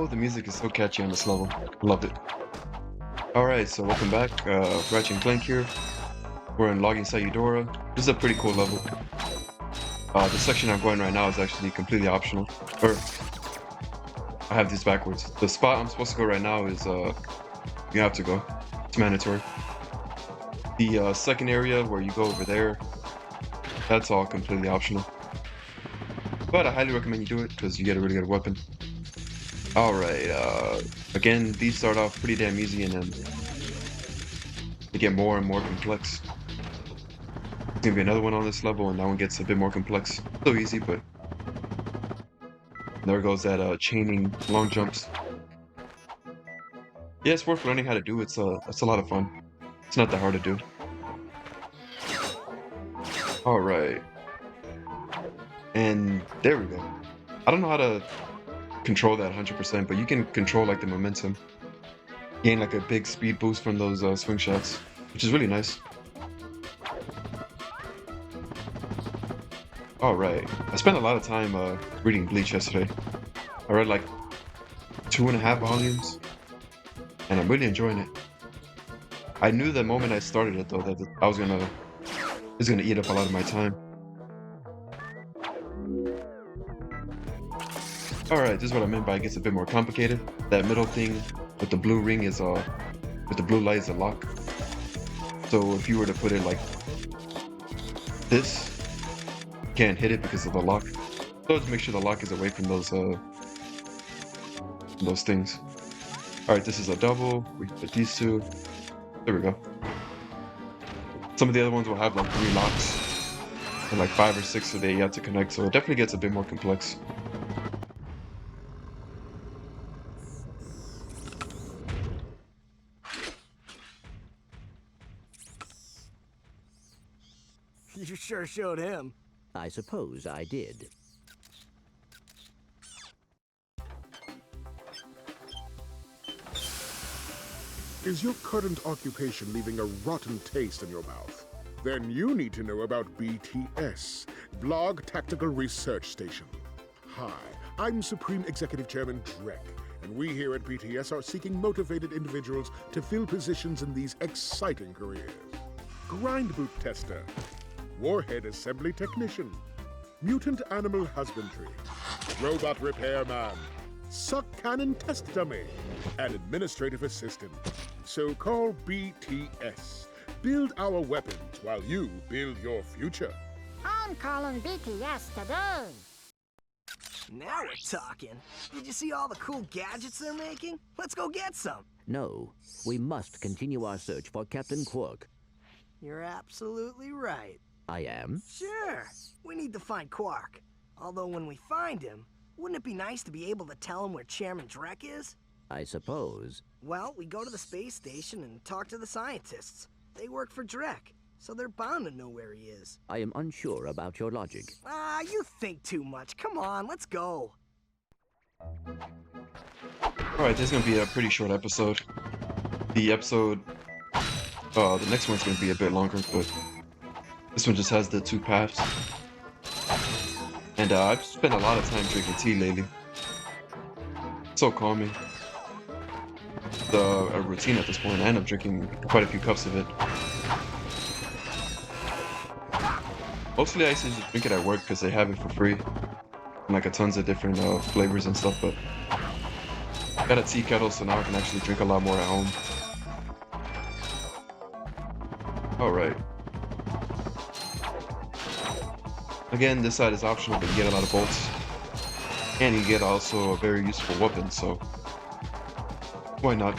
Oh, the music is so catchy on this level. Love it. Alright, so welcome back. Ratchet and Clank here. We're in logging site Eudora. This is a pretty cool level. The section I'm going right now is actually completely optional. Or, I have these backwards. The spot I'm supposed to go right now is, you have to go. It's mandatory. The second area where you go over there, that's all completely optional. But I highly recommend you do it because you get a really good weapon. Alright, again, these start off pretty damn easy and then they get more and more complex. There's gonna be another one on this level and that one gets a bit more complex. Still easy, but there goes that chaining long jumps. Yeah, it's worth learning how to do. It's a lot of fun. It's not that hard to do. Alright. And there we go. I don't know how to control that 100%, but you can control like the momentum. Gain like a big speed boost from those swing shots, which is really nice. Alright, I spent a lot of time reading Bleach yesterday. I read like 2.5 volumes, and I'm really enjoying it. I knew the moment I started it though that I was gonna eat up a lot of my time. Alright, this is what I meant by it gets a bit more complicated. That middle thing with the blue ring is with the blue light is a lock. So if you were to put it like this, you can't hit it because of the lock. So just make sure the lock is away from those things. Alright, this is a double. We put these two. There we go. Some of the other ones will have like 3 locks and like 5 or 6 that you have to connect, so it definitely gets a bit more complex. You sure showed him. I suppose I did. Is your current occupation leaving a rotten taste in your mouth? Then you need to know about BTS, Blog Tactical Research Station. Hi, I'm Supreme Executive Chairman Drek, and we here at BTS are seeking motivated individuals to fill positions in these exciting careers. Grind boot tester, warhead assembly technician, mutant animal husbandry, robot repairman, suck cannon test dummy, and administrative assistant. So call BTS. Build our weapons while you build your future. I'm calling BTS today. Now we're talking. Did you see all the cool gadgets they're making? Let's go get some. No, we must continue our search for Captain Quark. You're absolutely right. I am? Sure. We need to find Quark. Although when we find him, wouldn't it be nice to be able to tell him where Chairman Drek is? I suppose. Well, we go to the space station and talk to the scientists. They work for Drek, so they're bound to know where he is. I am unsure about your logic. Ah, you think too much. Come on, let's go. Alright, this is gonna be a pretty short episode. The next one's gonna be a bit longer, but this one just has the 2 paths. And I've spent a lot of time drinking tea lately. It's so calming. It's a routine at this point. I end up drinking quite a few cups of it. Mostly I used to just drink it at work because they have it for free. And like a tons of different flavors and stuff, but I got a tea kettle, so now I can actually drink a lot more at home. Alright. Again, this side is optional, but you get a lot of bolts. And you get also a very useful weapon, so why not?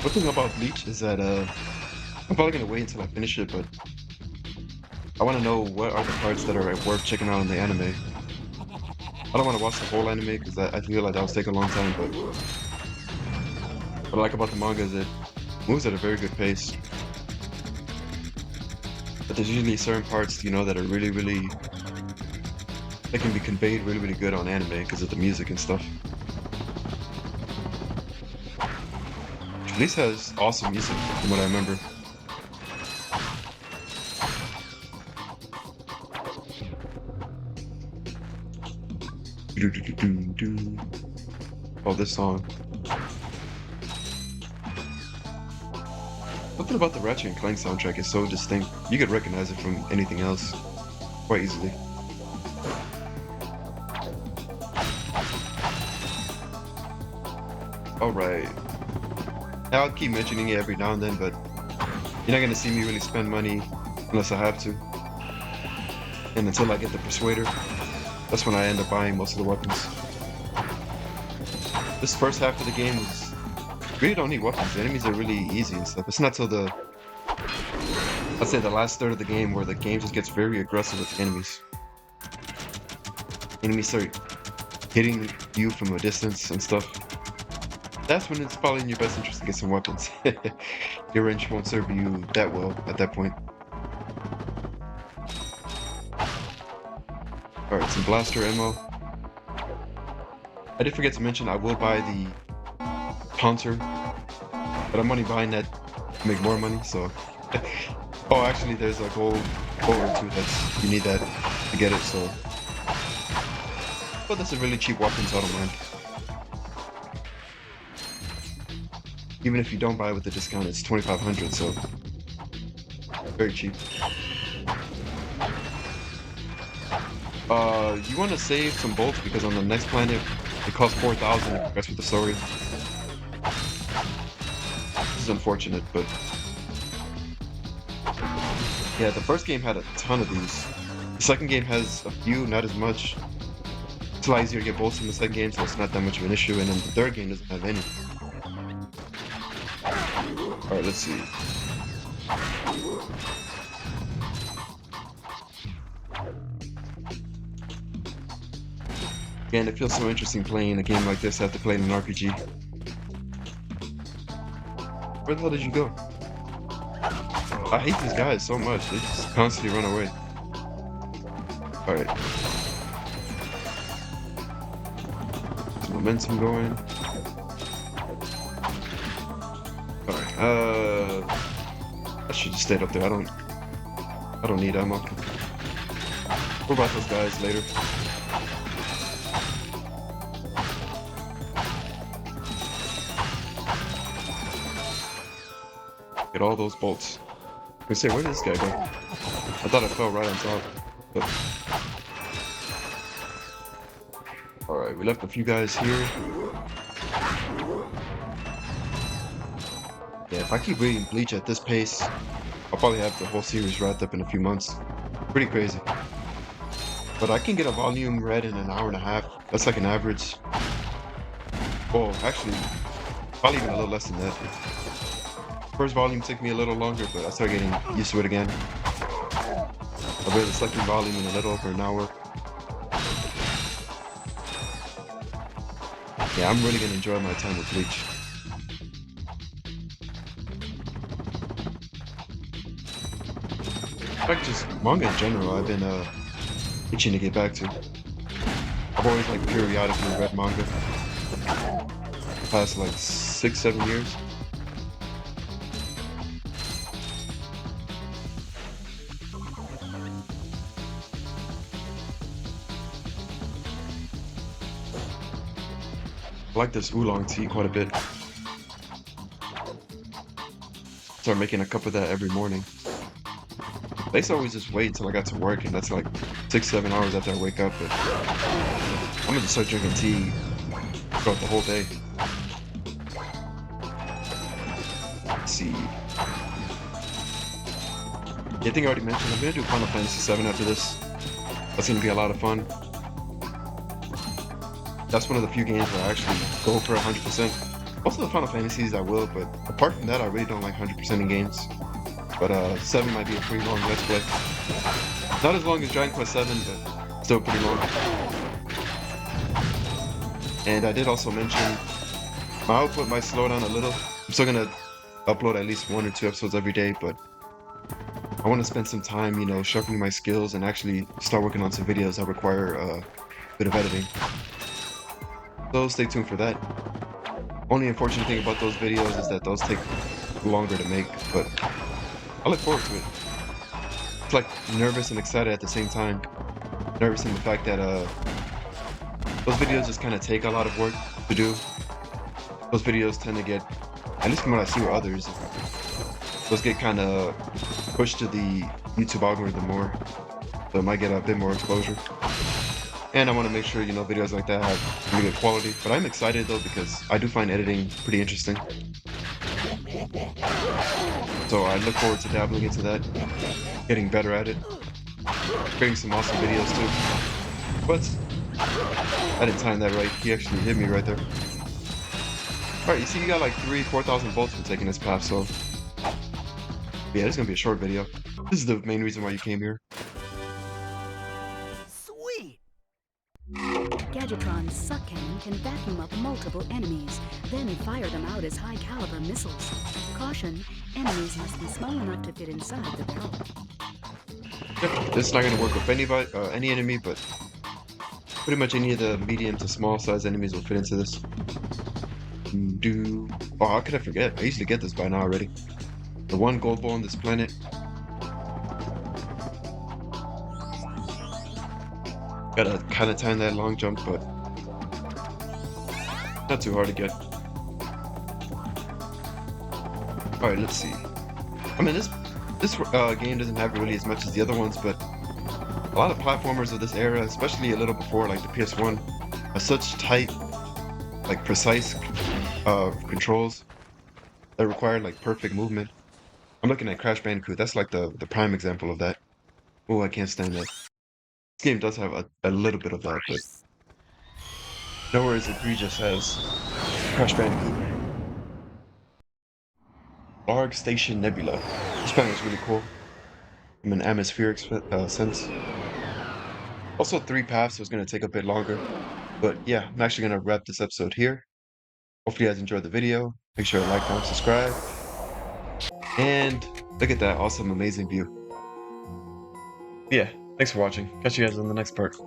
One thing about Bleach is that I'm probably gonna wait until I finish it, but I want to know what are the parts that are worth checking out in the anime. I don't want to watch the whole anime because I feel like that would take a long time, but what I like about the manga is it moves at a very good pace. But there's usually certain parts, you know, that are really that can be conveyed really good on anime because of the music and stuff. Which at least has awesome music from what I remember. Oh, this song. Something about the Ratchet and Clank soundtrack is so distinct. You could recognize it from anything else quite easily. Alright. I'll keep mentioning it every now and then, but you're not gonna see me really spend money unless I have to. And until I get the Persuader, that's when I end up buying most of the weapons. This first half of the game is really don't need weapons. The enemies are really easy and stuff. It's not till I'd say the last third of the game where the game just gets very aggressive with the enemies. Enemies start hitting you from a distance and stuff. That's when it's probably in your best interest to get some weapons. Your wrench won't serve you that well at that point. Alright, some blaster ammo. I did forget to mention I will buy the Pouncer, but I'm only buying that to make more money, so... Oh, actually there's a gold or two that's... You need that to get it, so... But that's a really cheap weapon, so I don't mind. Even if you don't buy it with the discount, it's 2,500, so... Very cheap. You want to save some bolts because on the next planet it costs 4,000 if you progress with the story. This is unfortunate, but yeah, the first game had a ton of these. The second game has a few, not as much. It's a lot easier to get bolts in the second game, so it's not that much of an issue, and then the third game doesn't have any. Alright, let's see. Again, it feels so interesting playing a game like this after playing an RPG. Where the hell did you go? I hate these guys so much. They just constantly run away. Alright. Some momentum going. Alright, I should just stay up there. I don't need ammo. We'll buy those guys later. Get all those bolts. I say, where did this guy go? I thought I fell right on top. But... Alright, we left a few guys here. Yeah, if I keep reading Bleach at this pace, I'll probably have the whole series wrapped up in a few months. Pretty crazy. But I can get a volume read in an hour and a half. That's like an average. Well, actually, probably even a little less than that. First volume took me a little longer, but I started getting used to it again. I read the second volume in a little over an hour. Yeah, I'm really gonna enjoy my time with Bleach. In fact, just manga in general, I've been itching to get back to. I've always like periodically read manga. The past like 6-7 years. I like this oolong tea quite a bit. Start making a cup of that every morning. I used to always just wait until I got to work, and that's like 6-7 hours after I wake up, but I'm gonna just start drinking tea throughout the whole day. Let's see. Yeah, I think I already mentioned I'm gonna do Final Fantasy VII after this. That's gonna be a lot of fun. That's one of the few games where I actually go for 100%. Most of the Final Fantasies I will, but apart from that, I really don't like 100% in games. But 7 might be a pretty long Let's Play. Not as long as Dragon Quest 7, but still pretty long. And I did also mention my output might slow down a little. I'm still gonna upload at least 1 or 2 episodes every day, but I want to spend some time, you know, sharpening my skills and actually start working on some videos that require a bit of editing. So stay tuned for that. Only unfortunate thing about those videos is that those take longer to make, but I look forward to it. It's like nervous and excited at the same time. Nervous in the fact that those videos just kind of take a lot of work to do. Those videos tend to get, at least from what I see with others, those get kind of pushed to the YouTube algorithm more, so it might get a bit more exposure. And I want to make sure, you know, videos like that have really good quality. But I'm excited though because I do find editing pretty interesting. So I look forward to dabbling into that, getting better at it, creating some awesome videos too. But I didn't time that right. He actually hit me right there. Alright, you see you got like 4,000 volts from taking this path, so yeah, this is gonna be a short video. This is the main reason why you came here. Sweet! Gadgetron's suck cannon can vacuum up multiple enemies, then fire them out as high-caliber missiles. Caution, enemies must be small enough to fit inside the barrel. Yep, this is not gonna work with anybody, any enemy, but pretty much any of the medium to small size enemies will fit into this. Oh, how could I forget? I usually get this by now already. The one gold ball on this planet. Gotta kind of time that long jump, but not too hard to get. All right, let's see. I mean, this game doesn't have really as much as the other ones, but a lot of platformers of this era, especially a little before, like the PS1, are such tight, like precise controls that require like perfect movement. I'm looking at Crash Bandicoot. That's like the prime example of that. Oh, I can't stand that. This game does have a little bit of that, but nowhere as egregious as Crash Bandicoot. Larg Station Nebula. This planet is really cool from an atmospheric sense. Also 3 paths, so it's going to take a bit longer. But yeah, I'm actually going to wrap this episode here. Hopefully you guys enjoyed the video. Make sure to like, comment, subscribe. And look at that awesome, amazing view. Yeah, thanks for watching. Catch you guys on the next part.